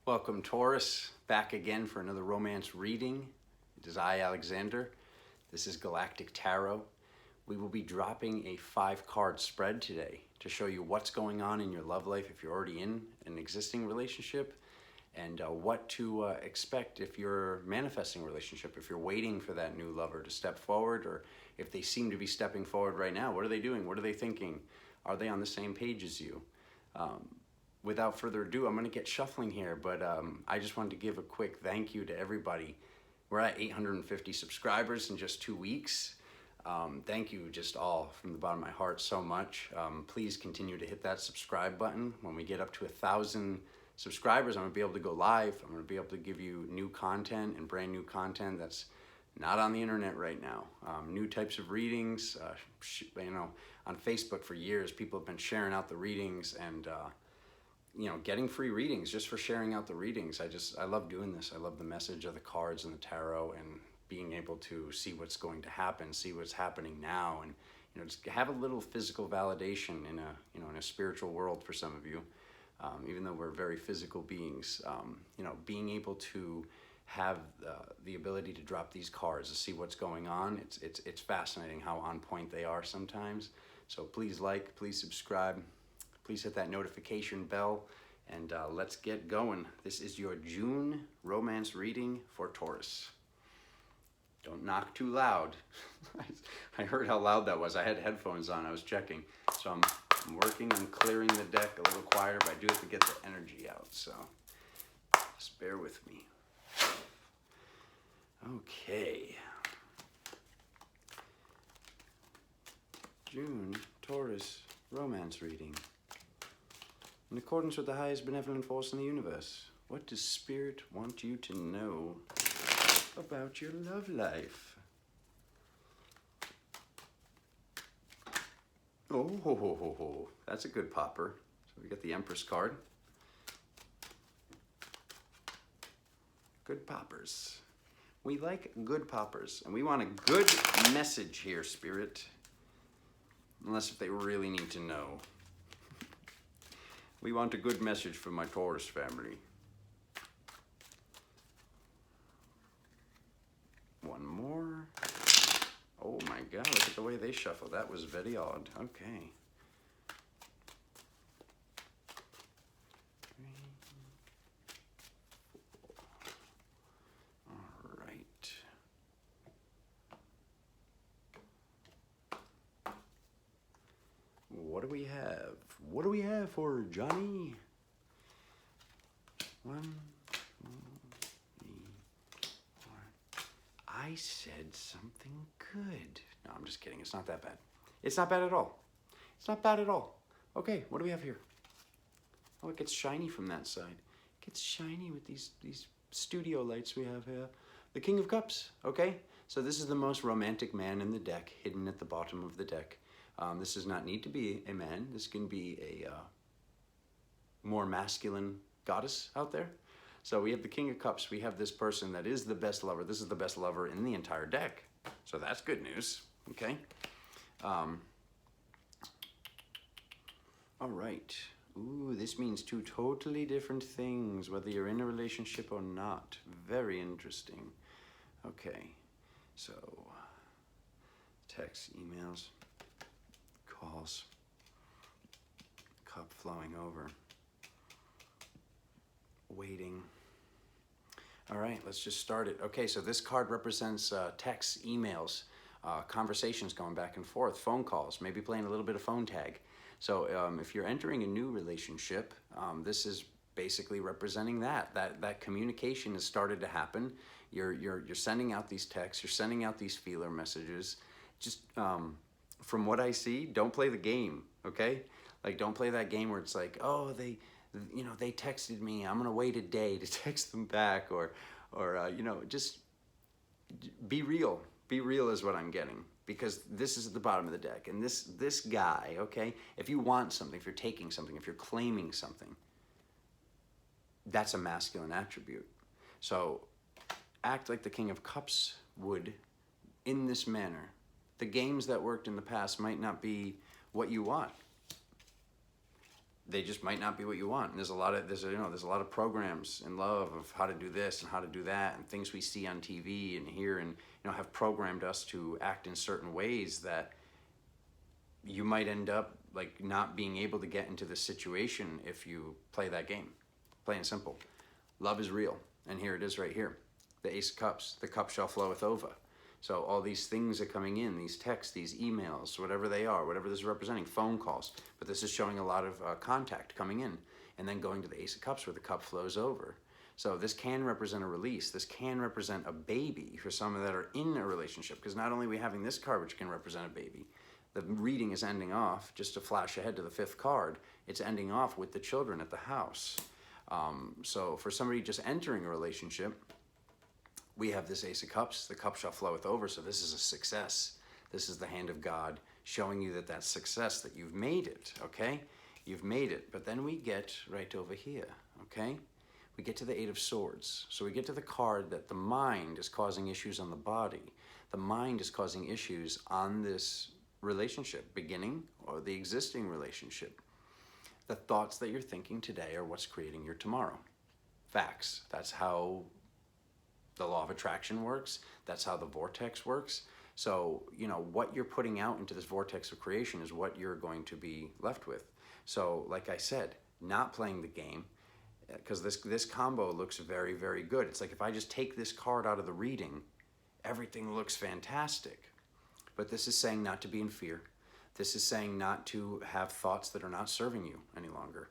Welcome, Taurus, back again for another romance reading. It is I, Alexander. This is Galactic Tarot. We will be dropping a 5-card spread today to show you what's going on in your love life if you're already in an existing relationship, and what to expect if you're manifesting a relationship, if you're waiting for that new lover to step forward, or if they seem to be stepping forward right now. What are they doing? What are they thinking? Are they on the same page as you? Without further ado, I'm going to get shuffling here, but I just wanted to give a quick thank you to everybody. We're at 850 subscribers in just 2 weeks. Thank you just all from the bottom of my heart so much. Please continue to hit that subscribe button. When we get up to 1,000 subscribers, I'm going to be able to go live. I'm going to be able to give you new content and brand new content that's not on the internet right now. New types of readings. On Facebook for years, people have been sharing out the readings and getting free readings just for sharing out the readings. I love doing this. I love the message of the cards and the tarot and being able to see what's going to happen, see what's happening now, and just have a little physical validation in a spiritual world for some of you. Even though we're very physical beings, being able to have the ability to drop these cards to see what's going on, it's fascinating how on point they are sometimes. So please like, please subscribe. Please hit that notification bell, and let's get going. This is your June romance reading for Taurus. Don't knock too loud. I heard how loud that was. I had headphones on. I was checking. So I'm working on clearing the deck a little quieter, but I do have to get the energy out. So just bear with me. Okay. June Taurus romance reading. In accordance with the highest benevolent force in the universe, what does Spirit want you to know about your love life? Oh, that's a good popper. So we got the Empress card. Good poppers. We like good poppers, and we want a good message here, Spirit. Unless if they really need to know. We want a good message for my Taurus family. One more. Oh my God, look at the way they shuffle. That was very odd. Okay. All right. What do we have? What do we have for Johnny? 1, 2, 3, 4. I said something good. No, I'm just kidding. It's not that bad. It's not bad at all. It's not bad at all. Okay, what do we have here? Oh, it gets shiny from that side. It gets shiny with these studio lights we have here. The King of Cups, okay? So this is the most romantic man in the deck, hidden at the bottom of the deck. This does not need to be a man. This can be a more masculine goddess out there. So we have the King of Cups. We have this person that is the best lover. This is the best lover in the entire deck. So that's good news, okay? All right. Ooh, this means 2 totally different things, whether you're in a relationship or not. Very interesting. Okay, so texts, emails, calls, cup flowing over, waiting. All right, let's just start it. Okay, so this card represents texts, emails, conversations going back and forth, phone calls, maybe playing a little bit of phone tag. So if you're entering a new relationship, this is basically representing that communication has started to happen. You're sending out these texts, you're sending out these feeler messages. Just from what I see, don't play the game, okay? Like, don't play that game where it's like, oh, they texted me, I'm gonna wait a day to text them back, or just be real. Be real is what I'm getting, because this is at the bottom of the deck, and this guy, okay? If you want something, if you're taking something, if you're claiming something, that's a masculine attribute. So act like the King of Cups would in this manner. The games that worked in the past might not be what you want. they just might not be what you want. And there's a lot of programs in love of how to do this and how to do that, and things we see on TV and hear, and have programmed us to act in certain ways that you might end up like not being able to get into the situation if you play that game. Plain and simple. Love is real, and here it is right here. The Ace of Cups. The cup shall floweth over. So all these things are coming in, these texts, these emails, whatever they are, whatever this is representing, phone calls. But this is showing a lot of contact coming in, and then going to the Ace of Cups where the cup flows over. So this can represent a release. This can represent a baby for some that are in a relationship, because not only are we having this card, which can represent a baby, the reading is ending off, just to flash ahead to the 5th card, it's ending off with the children at the house. So for somebody just entering a relationship, we have this Ace of Cups. The cup shall floweth over. So this is a success. This is the hand of God showing you that that's success, that you've made it, okay? You've made it. But then we get right over here, okay? We get to the 8 of Swords. So we get to the card that the mind is causing issues on the body. The mind is causing issues on this relationship, beginning or the existing relationship. The thoughts that you're thinking today are what's creating your tomorrow. Facts. That's how the law of attraction works. That's how the vortex works. So, what you're putting out into this vortex of creation is what you're going to be left with. So, like I said, not playing the game, because this combo looks very, very good. It's like if I just take this card out of the reading, everything looks fantastic. But this is saying not to be in fear. This is saying not to have thoughts that are not serving you any longer.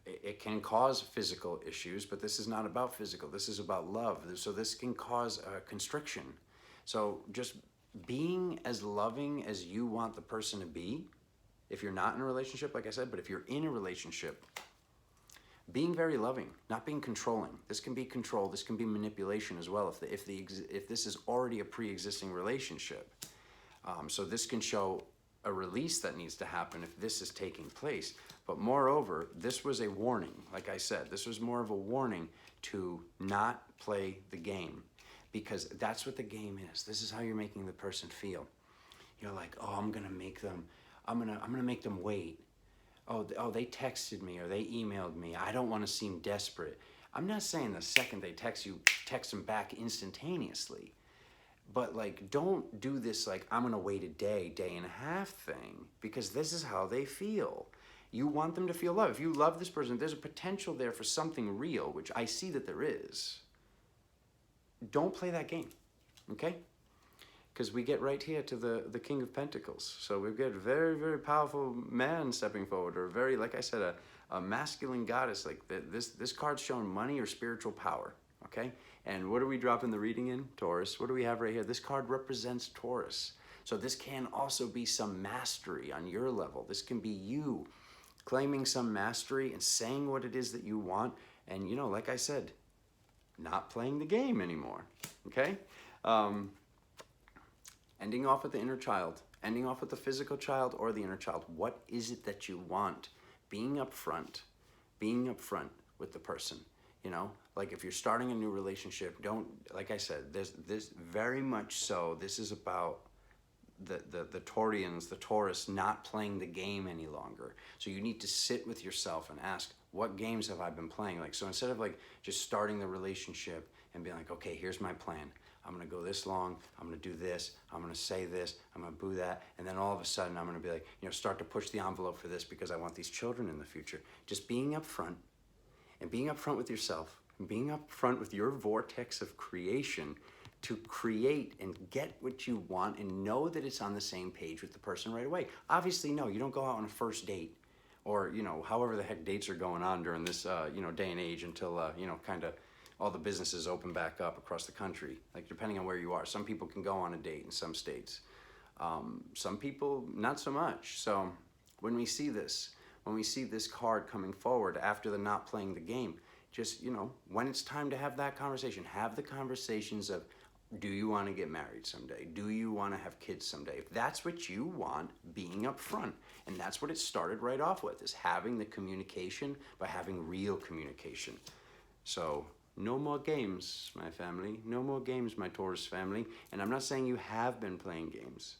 It can cause physical issues, but this is not about physical. This is about love. So this can cause constriction. So just being as loving as you want the person to be, if you're not in a relationship, like I said, but if you're in a relationship, being very loving, not being controlling. This can be control. This can be manipulation as well. If this is already a pre-existing relationship, so this can show a release that needs to happen if this is taking place. But moreover, this was a warning. Like I said, this was more of a warning to not play the game, because that's what the game is. This is how you're making the person feel. You're like, oh, I'm gonna make them wait. Oh, they texted me or they emailed me. I don't want to seem desperate. I'm not saying the second they text you, text them back instantaneously. But like, don't do this like, I'm gonna wait a day and a half thing, because this is how they feel. You want them to feel love. If you love this person, there's a potential there for something real, which I see that there is. Don't play that game, okay? Because we get right here to the King of Pentacles. So we've got a very, very powerful man stepping forward, or very, like I said, a masculine goddess. Like this card's showing money or spiritual power, okay? And what are we dropping the reading in? Taurus. What do we have right here? This card represents Taurus. So this can also be some mastery on your level. This can be you claiming some mastery and saying what it is that you want. And, like I said, not playing the game anymore, okay? Ending off with the inner child, ending off with the physical child or the inner child. What is it that you want? Being upfront with the person. Like if you're starting a new relationship, like I said, this very much so, this is about the Taurians, the Taurus, not playing the game any longer. So you need to sit with yourself and ask, what games have I been playing? Like, so instead of like just starting the relationship and being like, okay, here's my plan. I'm gonna go this long, I'm gonna do this, I'm gonna say this, I'm gonna do that, and then all of a sudden I'm gonna be like, start to push the envelope for this because I want these children in the future. Just being upfront, and being upfront with yourself, and being upfront with your vortex of creation to create and get what you want and know that it's on the same page with the person right away. Obviously, no, you don't go out on a first date or, however the heck dates are going on during this, day and age until, kind of all the businesses open back up across the country, like depending on where you are. Some people can go on a date in some states. Some people, not so much. So when we see this card coming forward after the not playing the game, just, when it's time to have that conversation, have the conversations of, do you want to get married someday? Do you want to have kids someday? If that's what you want, being upfront. And that's what it started right off with, is having the communication by having real communication. So no more games, my family. No more games, my Taurus family. And I'm not saying you have been playing games.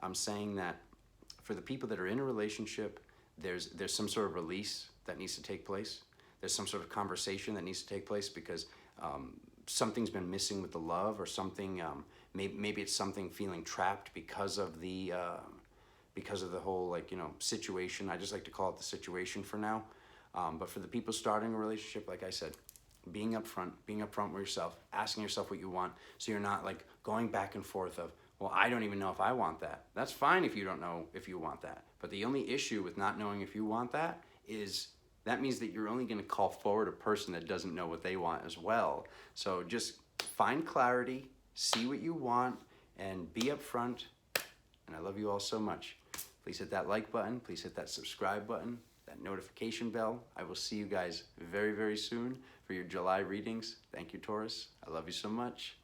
I'm saying that for the people that are in a relationship, there's some sort of release that needs to take place. There's some sort of conversation that needs to take place because something's been missing with the love, or something. Maybe it's something feeling trapped because of the whole, like, you know, situation. I just like to call it the situation for now. But for the people starting a relationship, like I said, being upfront with yourself, asking yourself what you want, so you're not like going back and forth of, well, I don't even know if I want that. That's fine if you don't know if you want that. But the only issue with not knowing if you want that is that means that you're only going to call forward a person that doesn't know what they want as well. So just find clarity, see what you want, and be upfront. And I love you all so much. Please hit that like button. Please hit that subscribe button, that notification bell. I will see you guys very, very soon for your July readings. Thank you, Taurus. I love you so much.